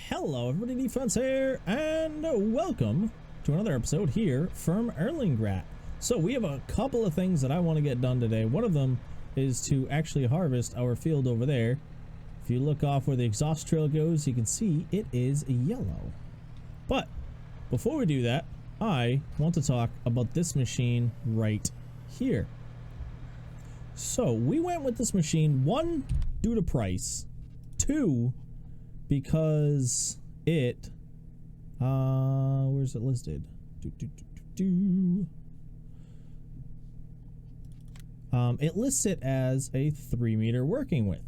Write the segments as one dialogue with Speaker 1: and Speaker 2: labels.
Speaker 1: Hello everybody, Defense here, and welcome to another episode here from Erlengrat. So we have a couple of things that I want to get done today. One of them is to actually harvest our field over there. If you look off where the exhaust trail goes, you can see it is yellow. But before we do that, I want to talk about this machine right here. So we went with this machine, one, due to price, two, because it where's it listed? It lists it as a 3-meter working width.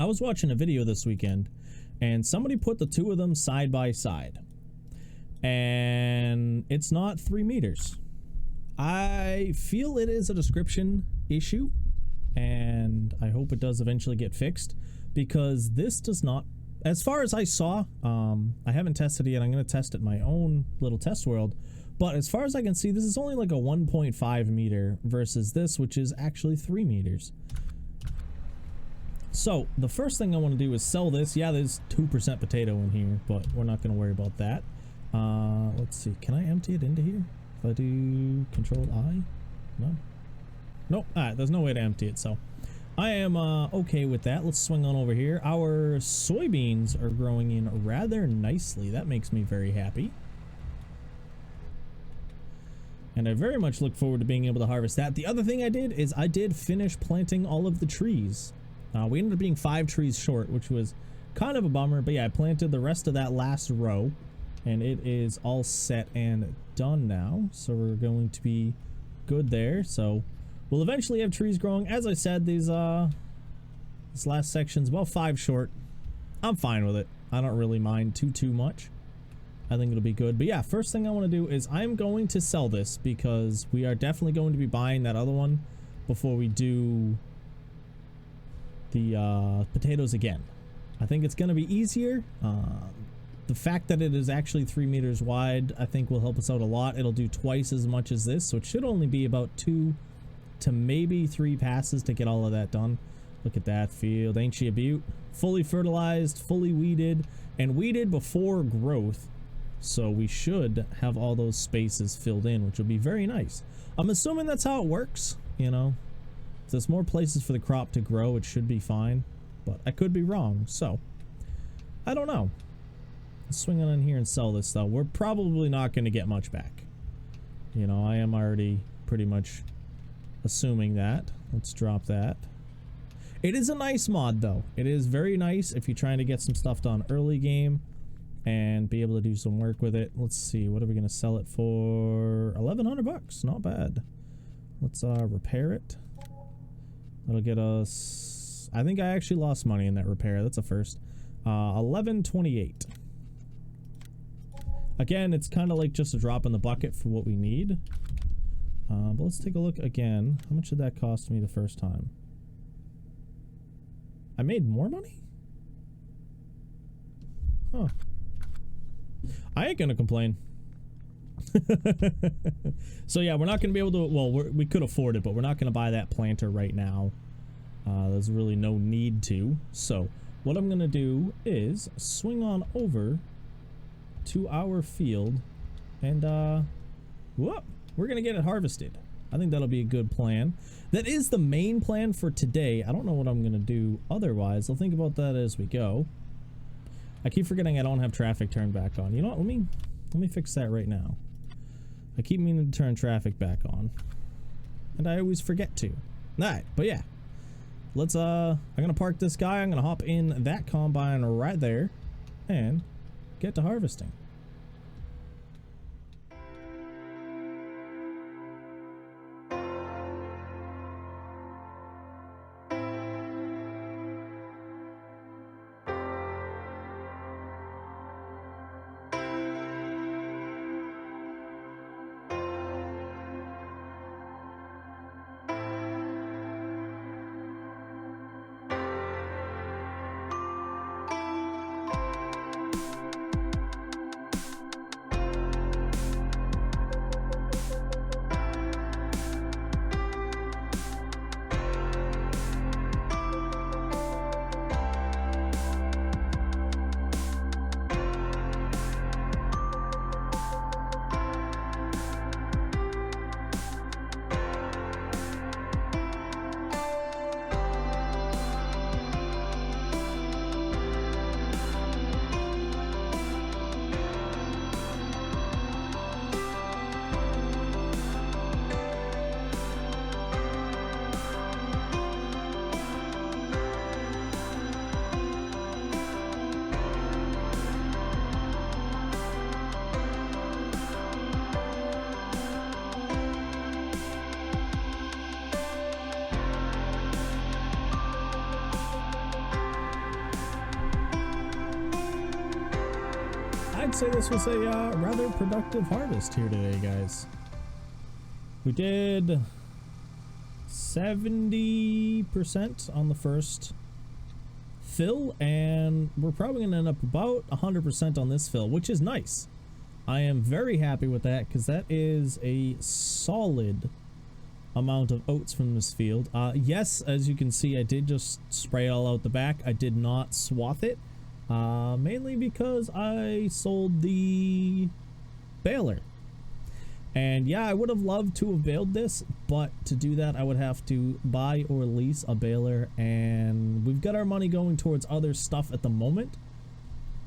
Speaker 1: I was watching a video this weekend and somebody put the two of them side by side and it's not 3 meters. I feel it is a description issue and I hope it does eventually get fixed, because this does not, as far as I saw, I haven't tested it yet. I'm going to test it in my own little test world, but as far as I can see, this is only like a 1.5 meter versus this, which is actually 3 meters. So the first thing I want to do is sell this. Yeah, there's 2% potato in here, but we're not going to worry about that. Let's see, can I empty it into here? If I do Control I? No. Nope. Alright, there's no way to empty it, so I am okay with that. Let's swing on over here. Our soybeans are growing in rather nicely. That makes me very happy. And I very much look forward to being able to harvest that. The other thing I did is I did finish planting all of the trees. We ended up being 5 trees short, which was kind of a bummer. But yeah, I planted the rest of that last row. And it is all set and done now. So we're going to be good there. So we'll eventually have trees growing. As I said, this last section's about 5 short. I'm fine with it. I don't really mind too much. I think it'll be good. But yeah, first thing I want to do is I'm going to sell this, because we are definitely going to be buying that other one before we do the potatoes again. I think it's going to be easier. The fact that it is actually 3 meters wide, I think will help us out a lot. It'll do twice as much as this, so it should only be about 2 to maybe 3 passes to get all of that done. Look at that field, ain't she a beaut? Fully fertilized, fully weeded, and weeded before growth, so we should have all those spaces filled in, which will be very nice. I'm assuming that's how it works, you know. If there's more places for the crop to grow, it should be fine, but I could be wrong, so I don't know. Let's swing on in here and sell this, though. We're probably not going to get much back. You know, I am already pretty much assuming that. Let's drop that. It is a nice mod, though. It is very nice if you're trying to get some stuff done early game and be able to do some work with it. Let's see, what are we going to sell it for? 1,100 bucks, not bad. Let's repair it. That'll get us, I think I actually lost money in that repair. That's a first. 1128. Again, it's kind of like just a drop in the bucket for what we need. But let's take a look again. How much did that cost me the first time? I made more money? Huh. I ain't gonna complain. So yeah, we're not gonna be able to, well, we could afford it, but we're not gonna buy that planter right now. There's really no need to. So what I'm gonna do is swing on over to our field and whoop, we're gonna get it harvested. I think that'll be a good plan. That is the main plan for today. I don't know what I'm gonna do otherwise. I'll think about that as we go. I keep forgetting I don't have traffic turned back on. You know what, let me fix that right now. I keep meaning to turn traffic back on and I always forget to. Alright, but yeah, let's I'm gonna park this guy. I'm gonna hop in that combine right there and get to harvesting. I'd say this was a rather productive harvest here today, guys. We did 70% on the first fill, and we're probably going to end up about 100% on this fill, which is nice. I am very happy with that because that is a solid amount of oats from this field. Yes, as you can see, I did just spray it all out the back. I did not swath it, mainly because I sold the baler. And yeah, I would have loved to have baled this, but to do that I would have to buy or lease a baler, and we've got our money going towards other stuff at the moment,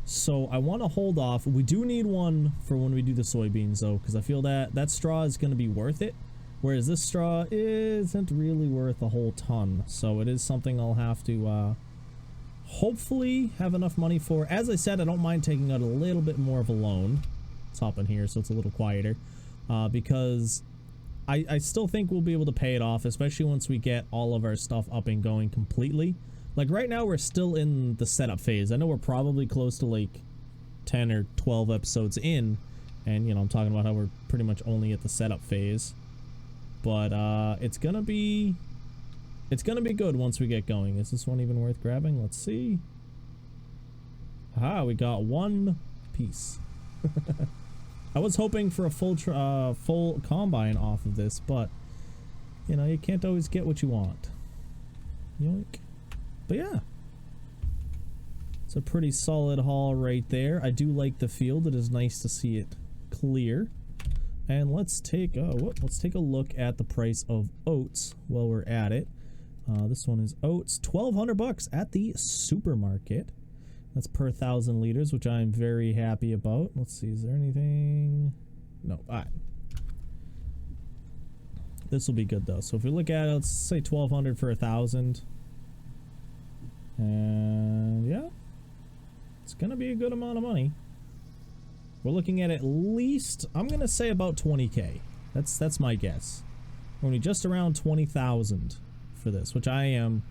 Speaker 1: so I want to hold off. We do need one for when we do the soybeans though, because I feel that that straw is going to be worth it, whereas this straw isn't really worth a whole ton. So it is something I'll have to hopefully have enough money for. As I said, I don't mind taking out a little bit more of a loan. Let's hop in here so it's a little quieter. Because I still think we'll be able to pay it off, especially once we get all of our stuff up and going completely. Like right now we're still in the setup phase. I know we're probably close to like 10 or 12 episodes in, and you know, I'm talking about how we're pretty much only at the setup phase, but it's gonna be good once we get going. Is this one even worth grabbing? Let's see. Aha, we got one piece. I was hoping for a full combine off of this, but you know, you can't always get what you want. Yoink. But yeah, it's a pretty solid haul right there. I do like the field. It is nice to see it clear. And let's take a look at the price of oats while we're at it. This one is oats, $1,200 at the supermarket. That's per 1,000 liters, which I'm very happy about. Let's see, is there anything? No. All right. This will be good though. So if we look at it, let's say 1,200 for 1,000, and yeah, it's gonna be a good amount of money. We're looking at least, I'm gonna say about 20K. That's my guess. We're only just around 20,000 for this, which I am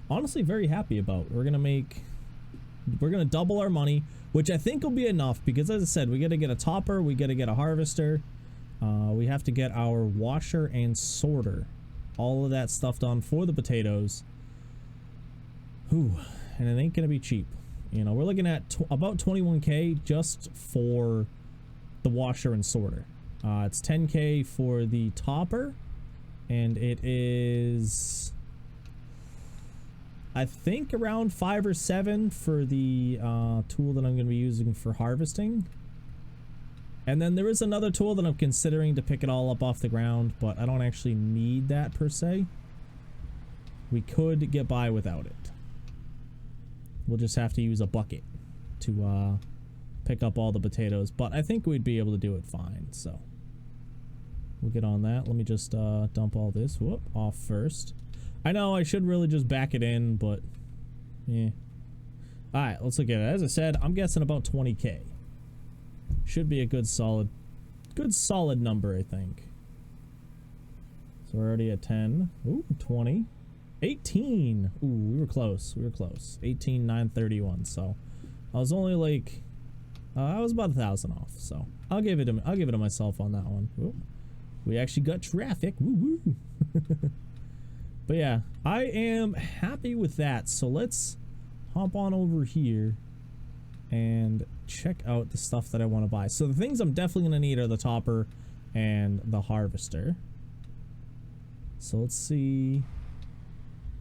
Speaker 1: honestly very happy about. We're gonna double our money, which I think will be enough, because as I said, we gotta get a topper, we gotta get a harvester, we have to get our washer and sorter, all of that stuff done for the potatoes. Whew, and it ain't gonna be cheap. You know, we're looking at about 21K just for the washer and sorter. It's 10K for the topper, and it is, I think, around 5 or 7 for the tool that I'm going to be using for harvesting. And then there is another tool that I'm considering to pick it all up off the ground, but I don't actually need that per se. We could get by without it. We'll just have to use a bucket to pick up all the potatoes, but I think we'd be able to do it fine, so we'll get on that. Let me just dump all this off first. I know I should really just back it in, but yeah. Alright, let's look at it. As I said, I'm guessing about 20K. Should be a good solid number, I think. So we're already at 10. Ooh, 20. 18. Ooh, we were close. 18,931. So I was only like I was about 1,000 off. So I'll give it to myself on that one. Ooh, we actually got traffic. Woo woo. But yeah, I am happy with that. So let's hop on over here and check out the stuff that I want to buy. So the things I'm definitely going to need are the topper and the harvester. So let's see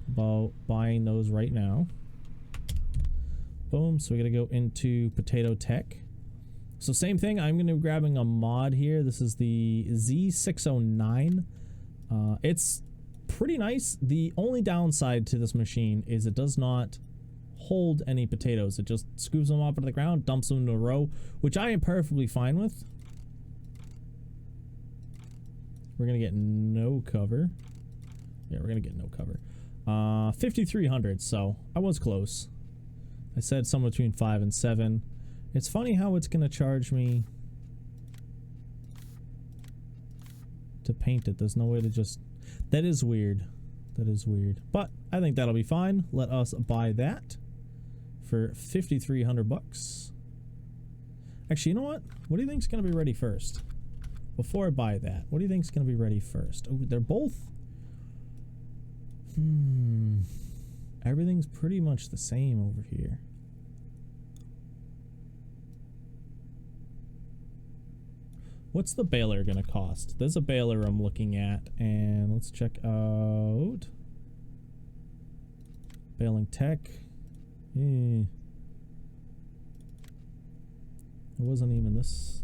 Speaker 1: about buying those right now. Boom. So we got to go into potato tech. So same thing, I'm going to be grabbing a mod here. This is the Z609. It's pretty nice. The only downside to this machine is it does not hold any potatoes. It just scoops them off of the ground, dumps them into a row, which I am perfectly fine with. We're gonna get no cover. Yeah, we're gonna get no cover. 5,300, so I was close. I said somewhere between 5 and 7. It's funny how it's gonna charge me to paint it. There's no way to just... That is weird. That is weird. But I think that'll be fine. Let us buy that for 5,300 bucks. Actually, you know what? What do you think is going to be ready first? Before I buy that, what do you think is going to be ready first? Oh, they're both... Everything's pretty much the same over here. What's the baler going to cost? There's a baler I'm looking at, and let's check out... Baling tech. It wasn't even this.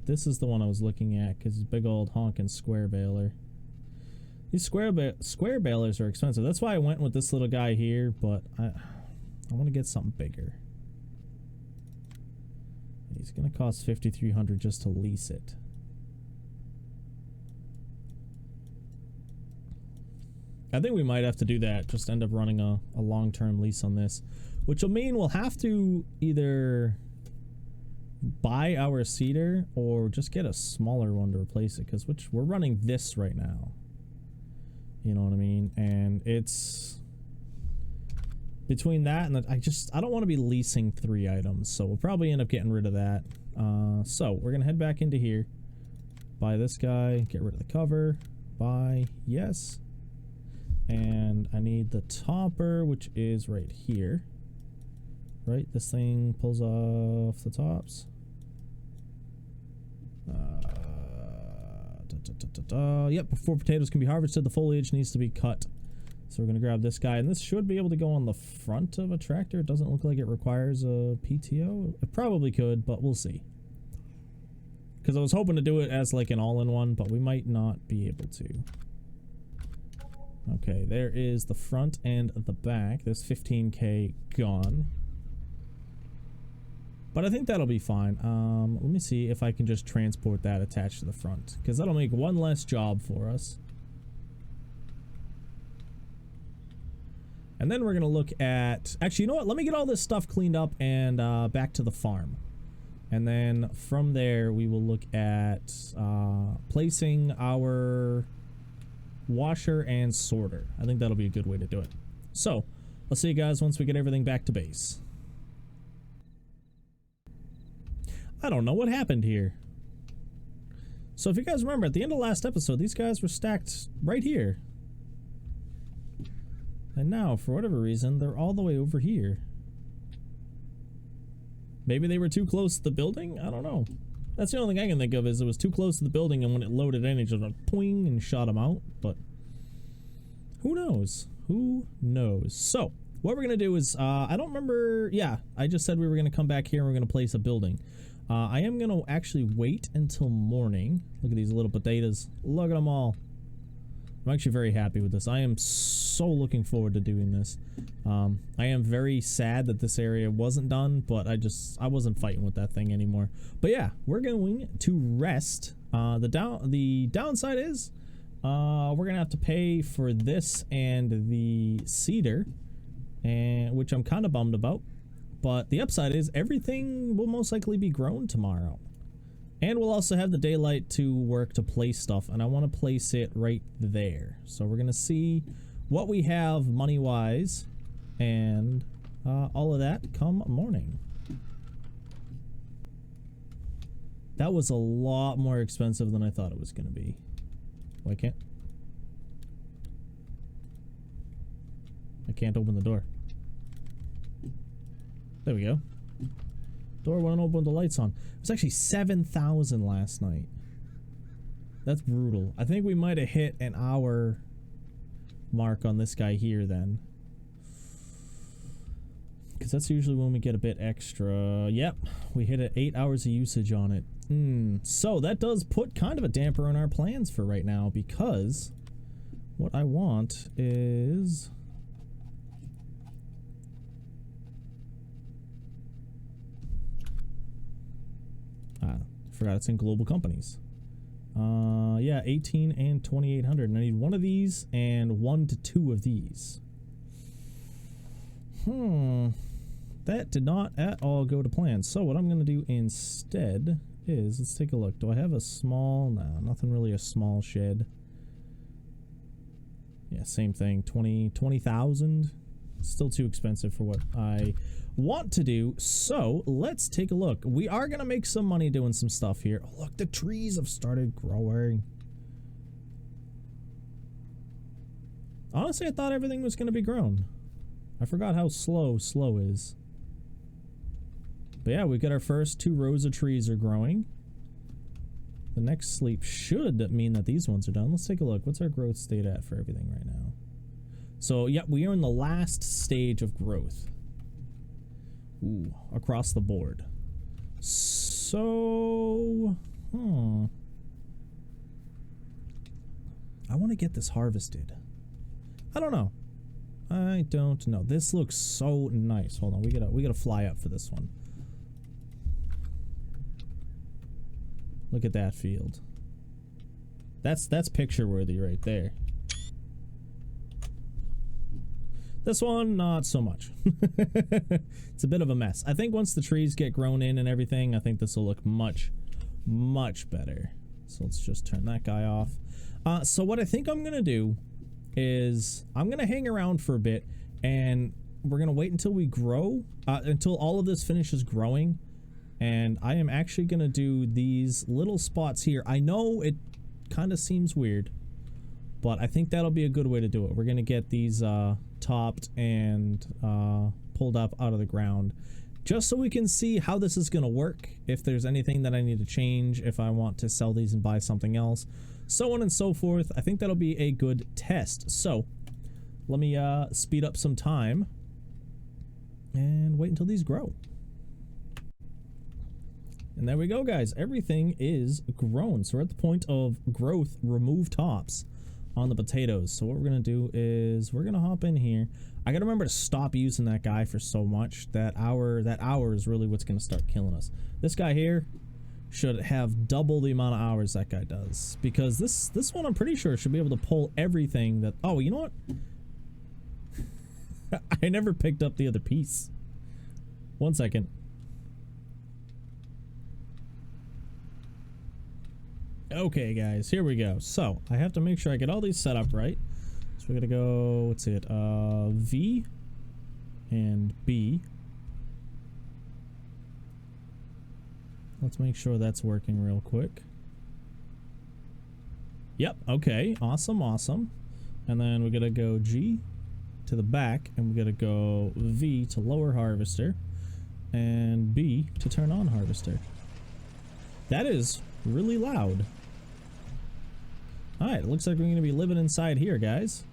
Speaker 1: This is the one I was looking at, because it's big old honking square baler. These square balers are expensive. That's why I went with this little guy here, but I want to get something bigger. He's going to cost $5,300 just to lease it. I think we might have to do that, just end up running a long-term lease on this, which will mean we'll have to either buy our cedar or just get a smaller one to replace it, because we're running this right now. You know what I mean? And it's between that and I don't want to be leasing 3 items, so we'll probably end up getting rid of that. So we're gonna head back into here, buy this guy, get rid of the cover, buy, yes. And I need the topper, which is right here. Right, this thing pulls off the tops. Yep, before potatoes can be harvested, the foliage needs to be cut. So we're going to grab this guy, and this should be able to go on the front of a tractor. It doesn't look like it requires a PTO. It probably could, but we'll see. Because I was hoping to do it as like an all-in-one, but we might not be able to. Okay, there is the front and the back. There's 15K gone. But I think that'll be fine. Let me see if I can just transport that attached to the front, because that'll make one less job for us. And then we're going to look at... Actually, you know what? Let me get all this stuff cleaned up and back to the farm. And then from there, we will look at placing our washer and sorter. I think that'll be a good way to do it. So, I'll see you guys once we get everything back to base. I don't know what happened here. So if you guys remember, at the end of last episode, these guys were stacked right here. And now, for whatever reason, they're all the way over here. Maybe they were too close to the building? I don't know. That's the only thing I can think of, is it was too close to the building, and when it loaded in, it just went poing and shot them out. But who knows? Who knows? So, what we're going to do is, I don't remember... Yeah, I just said we were going to come back here and we're going to place a building. I am going to actually wait until morning. Look at these little potatoes. Look at them all. I'm actually very happy with this. I am so looking forward to doing this. I am very sad that this area wasn't done, but I wasn't fighting with that thing anymore. But yeah, we're going to rest. The downside is we're going to have to pay for this and the cedar, which I'm kind of bummed about. But the upside is everything will most likely be grown tomorrow. And we'll also have the daylight to work to place stuff, and I want to place it right there. So we're going to see what we have money-wise and all of that come morning. That was a lot more expensive than I thought it was going to be. Why can't... I can't open the door. There we go. Door won't open with the lights on. It was actually 7,000 last night. That's brutal. I think we might have hit an hour mark on this guy here then. Because that's usually when we get a bit extra. Yep, we hit it 8 hours of usage on it. So that does put kind of a damper on our plans for right now, because what I want is... Forgot it's in global companies. Yeah, 18 and 2800, and I need one of these and 1 to 2 of these. That did not at all go to plan. So what I'm going to do instead is, let's take a look. Do I have a small? No, nothing really a small shed. Yeah, same thing. 20,000. Still too expensive for what I want to do. So let's take a look. We are going to make some money doing some stuff here. Oh, look, the trees have started growing. Honestly, I thought everything was going to be grown. I forgot how slow is. But yeah, we've got our first 2 rows of trees are growing. The next sleep should mean that these ones are done. Let's take a look. What's our growth state at for everything right now? So, yeah, we are in the last stage of growth. Ooh, across the board. So, I want to get this harvested. I don't know. I don't know. This looks so nice. Hold on, we gotta fly up for this one. Look at that field. That's picture worthy right there. This one, not so much. It's a bit of a mess. I think once the trees get grown in and everything, I think this will look much, much better. So let's just turn that guy off. So what I think I'm gonna do is I'm gonna hang around for a bit, and we're gonna wait until we grow, until all of this finishes growing. And I am actually gonna do these little spots here. I know it kind of seems weird, but I think that'll be a good way to do it. We're gonna get these topped and pulled up out of the ground, just so we can see how this is gonna work, if there's anything that I need to change, if I want to sell these and buy something else, so on and so forth. I think that'll be a good test. So let me speed up some time and wait until these grow. And there we go, guys. Everything is grown. So we're at the point of growth, remove tops on the potatoes. So what we're going to do is we're going to hop in here. I got to remember to stop using that guy for so much. That hour is really what's going to start killing us. This guy here should have double the amount of hours that guy does, because this one I'm pretty sure should be able to pull everything that... Oh, you know what? I never picked up the other piece. 1 second. Okay, guys, here we go. So I have to make sure I get all these set up right. So we're gonna go, what's it, V and B. Let's make sure that's working real quick. Yep, okay, awesome, awesome. And then we're gonna go G to the back, and we're gonna go V to lower harvester, and B to turn on harvester. That is really loud. Alright, it looks like we're going to be living inside here, guys.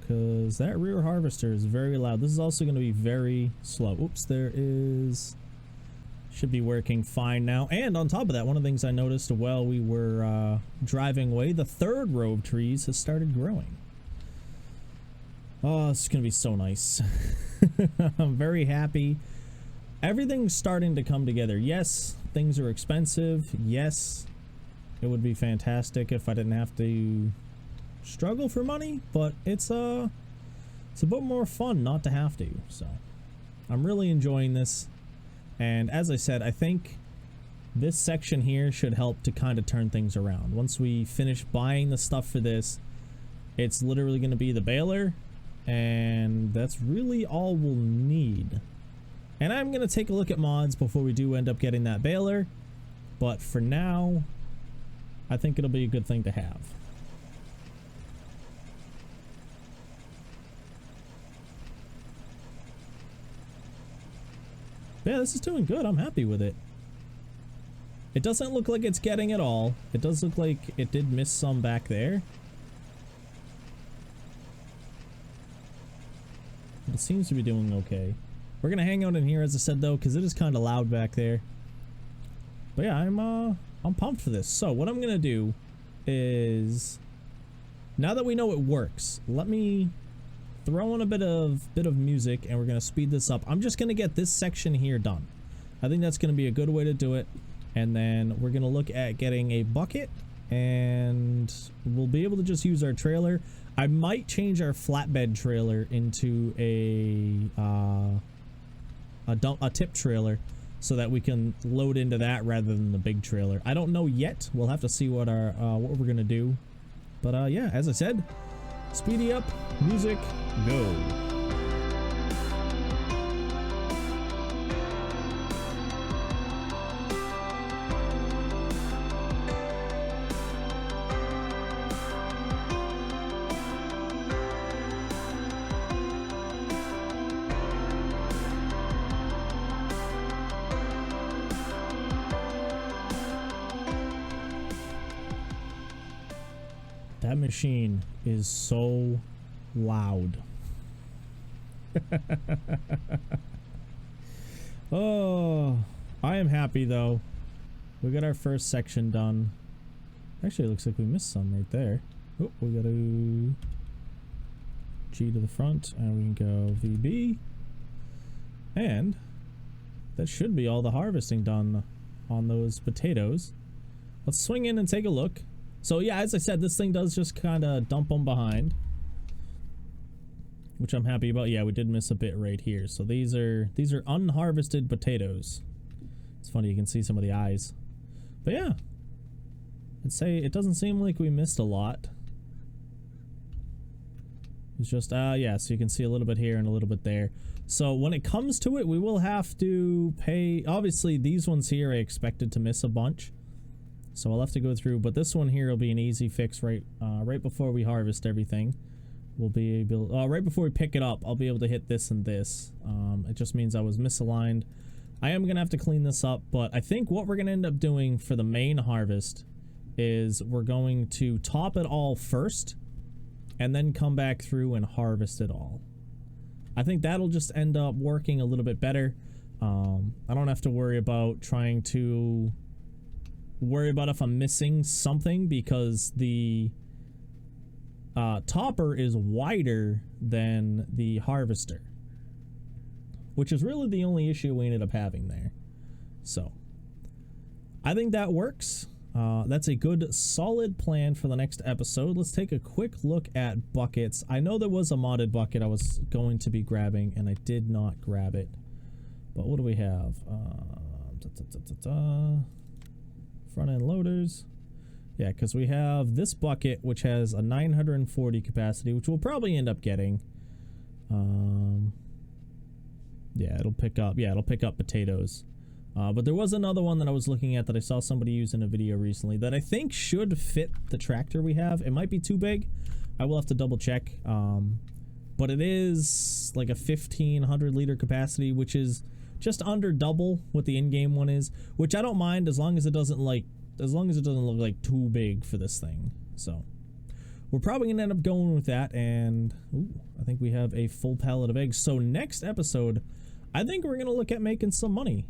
Speaker 1: Because that rear harvester is very loud. This is also going to be very slow. Oops, there is... Should be working fine now. And on top of that, one of the things I noticed while we were driving away, the 3rd row of trees has started growing. Oh, this is going to be so nice. I'm very happy. Everything's starting to come together. Yes, things are expensive. Yes, it would be fantastic if I didn't have to struggle for money, but it's a bit more fun not to have to. So I'm really enjoying this. And as I said, I think this section here should help to kind of turn things around. Once we finish buying the stuff for this, it's literally going to be the baler, and that's really all we'll need. And I'm going to take a look at mods before we do end up getting that baler, but for now, I think it'll be a good thing to have. Yeah, this is doing good. I'm happy with it. It doesn't look like it's getting it all. It does look like it did miss some back there. But it seems to be doing okay. We're gonna hang out in here, as I said, though, because it is kind of loud back there. But yeah, I'm pumped for this. So what I'm gonna do is, now that we know it works, let me throw in a bit of music, and we're gonna speed this up. I'm just gonna get this section here done. I think that's gonna be a good way to do it. And then we're gonna look at getting a bucket, and we'll be able to just use our trailer. I might change our flatbed trailer into a tip trailer, so that we can load into that rather than the big trailer. I don't know yet. We'll have to see what we're gonna do. But yeah, as I said, Speedy up, music, go. That machine is so loud. Oh, I am happy though. We got our first section done. Actually, it looks like we missed some right there. Oh, we got to G to the front, and we can go VB. And that should be all the harvesting done on those potatoes. Let's swing in and take a look. So yeah, as I said, this thing does just kind of dump them behind, which I'm happy about. Yeah, we did miss a bit right here. So these are unharvested potatoes. It's funny, you can see some of the eyes. But yeah, I'd say it doesn't seem like we missed a lot. It's just yeah, so you can see a little bit here and a little bit there. So when it comes to it, we will have to pay. Obviously, these ones here I expected to miss a bunch. So I'll have to go through, but this one here will be an easy fix right before we harvest everything. We'll be able, right before we pick it up, I'll be able to hit this and this. It just means I was misaligned. I am going to have to clean this up, but I think what we're going to end up doing for the main harvest is we're going to top it all first and then come back through and harvest it all. I think that'll just end up working a little bit better. I don't have to worry about if I'm missing something, because the topper is wider than the harvester, which is really the only issue we ended up having there. So I think that works. That's a good solid plan for the next episode. Let's take a quick look at buckets. I know there was a modded bucket I was going to be grabbing and I did not grab it, but what do we have? Front end loaders. Yeah, because we have this bucket which has a 940 capacity, which we'll probably end up getting. Yeah, it'll pick up potatoes. But there was another one that I was looking at that I saw somebody use in a video recently that I think should fit the tractor we have. It might be too big. I will have to double check. But it is like a 1500 liter capacity, which is just under double what the in-game one is, which I don't mind as long as it doesn't look like too big for this thing. So we're probably gonna end up going with that, and ooh, I think we have a full pallet of eggs. So next episode, I think we're gonna look at making some money.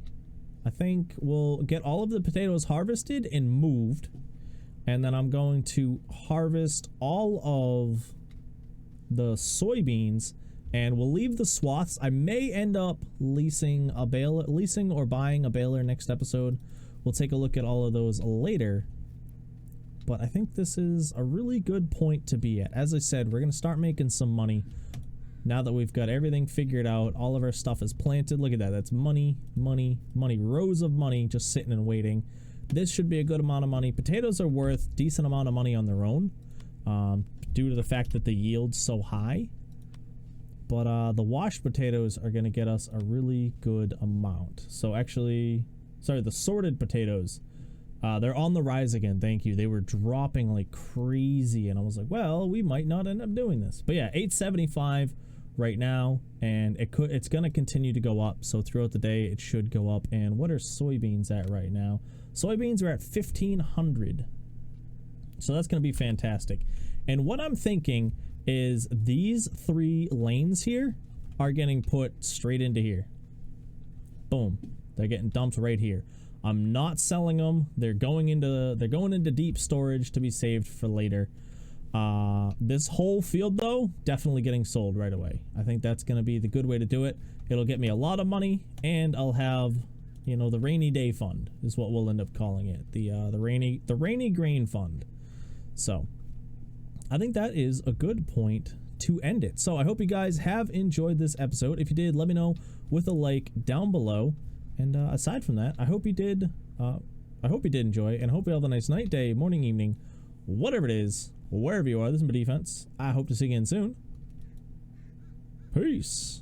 Speaker 1: I think we'll get all of the potatoes harvested and moved, and then I'm going to harvest all of the soybeans, and we'll leave the swaths. I may end up leasing or buying a baler next episode. We'll take a look at all of those later. But I think this is a really good point to be at. As I said, we're going to start making some money now that we've got everything figured out. All of our stuff is planted. Look at that. That's money, money, money. Rows of money just sitting and waiting. This should be a good amount of money. Potatoes are worth a decent amount of money on their own, due to the fact that the yield's so high. But the washed potatoes are going to get us a really good amount. So actually, sorry, the sorted potatoes, they're on the rise again. Thank you. They were dropping like crazy, and I was like, well, we might not end up doing this. But yeah, 875 right now, and it's going to continue to go up. So throughout the day, it should go up. And what are soybeans at right now? Soybeans are at 1500. So that's going to be fantastic. And what I'm thinking is these 3 lanes here are getting put straight into here. Boom. They're getting dumped right here. I'm not selling them. They're going into deep storage to be saved for later. This whole field though, definitely getting sold right away. I think that's going to be the good way to do it. It'll get me a lot of money, and I'll have, you know, the rainy day fund is what we'll end up calling it. The rainy grain fund. So I think that is a good point to end it. So I hope you guys have enjoyed this episode. If you did, let me know with a like down below. And aside from that, I hope you did enjoy, and I hope you have a nice night, day, morning, evening, whatever it is, wherever you are. This is my defense. I hope to see you again soon. Peace.